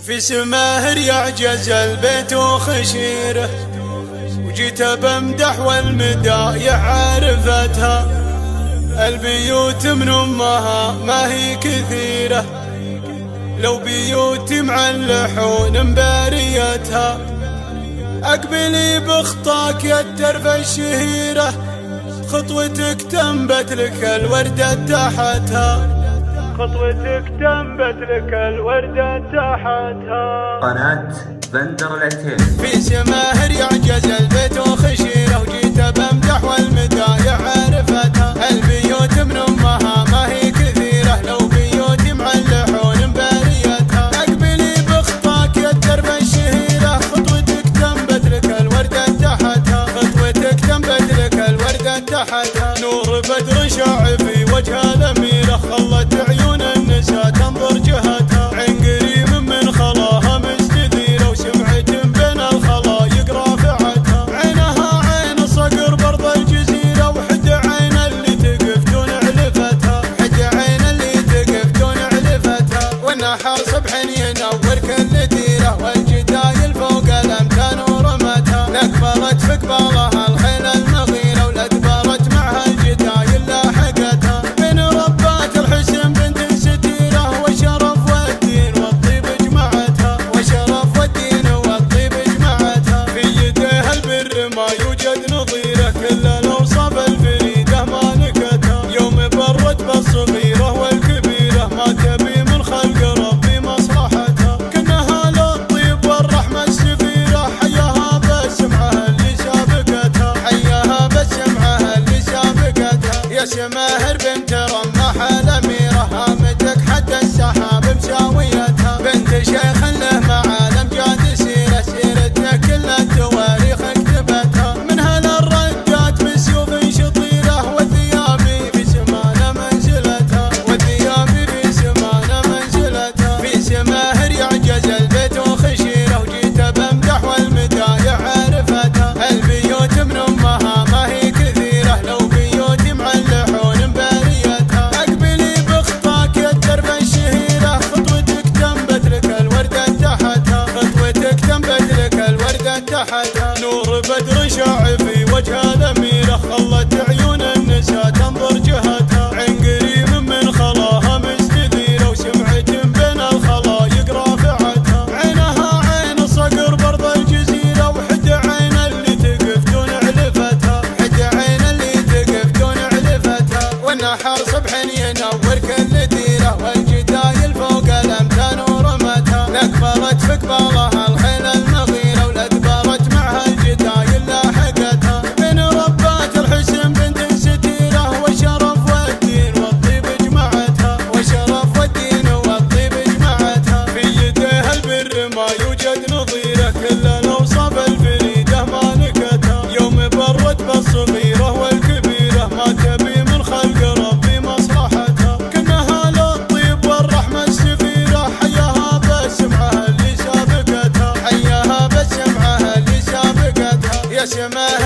في سماهر يعجز البيت وخشيره، وجيت بمدح والمدايح عرفتها. البيوت من امها ما هي كثيره، لو بيوتي مع اللحون مباريتها. اقبلي بخطاك يا الترف الشهيره، خطوتك تنبت لك الوردة تحتها، خطوتك تنبت لك الوردة تحتها. قناة بندر العتيب. في سماهر يعجز البيت وخشيره، وجيت بمدح والمدايح عرفتها. البيوت من امها ما هي كثيره، لو بيوتي مع اللحون مباريتها. اقبلي بخطاك يا الدرب الشهيره، خطوتك تنبت لك الوردة تحتها، خطوتك تنبت لك الوردة تحتها. نور بدر شاع في وجه الاميره، خلت عيون النساء تنظر جهتها. عين قريب من خلاها مستديره، وسمعت بين الخلايق رافعتها. عينها عين صقر برض الجزيره، وحد عين اللي تقف دون علفتها، حد عين اللي تقف دون علفتها. والنحر صبح ينور كل ديره، والجدايل فوق الامتان ورمتها. نكبرت في قبالها الخيل المغيره، والادبرت معها الجدايل لاحقتها. بين ربات الحسن بنت ستيره، وشرف والدين والطيب جمعتها، وشرف والدين والطيب جمعتها. في يديها البر ما يوجد نظيره، كل الاوصاف الفريده ما نكتها. يوم برت بالصغيره والكبيره، ما تبي من خلق ربي مصلحتها. كانها للطيب والرحمه السفيره، حياها بسمعها اللي سابقتها، حياها بسمعها اللي سابقتها. يا سماهر بنت رمح الاميره، هامتك حتى السحاب مساويتها. بنت شيخ له معالم جاد سيره، سيرتها كل التواريخ اكتبتها. منها للردات بسيوف شطيره، والثيابي في سمان منزلتها، والثيابي في سمان منزلتها. في سماهر يعجز البيت وخشيره، وجيت بمدح والمدايح عرفتها. البيوت من امها ما هي كثيره، لو بيوتي مع اللحون مباريتها. اقبلي بخطاك يا الدرب الشهيره، خطوتك تنبت لك الوردة تحتها، خطوتك تنبت لك الوردة تحتها. نور بدر شاع في وجه الاميره، خلت عيون النساء تنظر جهتها. عين قريب من خلاها مستديره، وسمعت بين الخلايق رافعتها. عينها عين صقر برض الجزيره، وحد عين اللي تقف دون علفتها، حد عين اللي تقف دون علفتها. والنحر صبح ينور كل ديره، والجدايل فوق الامتان ورمتها. نكبرت في قبالها الخيل المغيره، والادبرت معها الجدايل لاحقتها. بين ربات الحسن بنت ستيره، وشرف والدين والطيب جمعتها، وشرف والدين والطيب جمعتها. في يديها البر ما يوجد نظيره، كل الاوصاف الفريده ما نكتها. يوم برت بالصغيره والكبيره، ما تبي من خلق ربي مصلحتها. كانها للطيب والرحمه السفيره، حياها بسمعها اللي سابقتها، حياها بسمعها اللي سابقتها. يا سماهر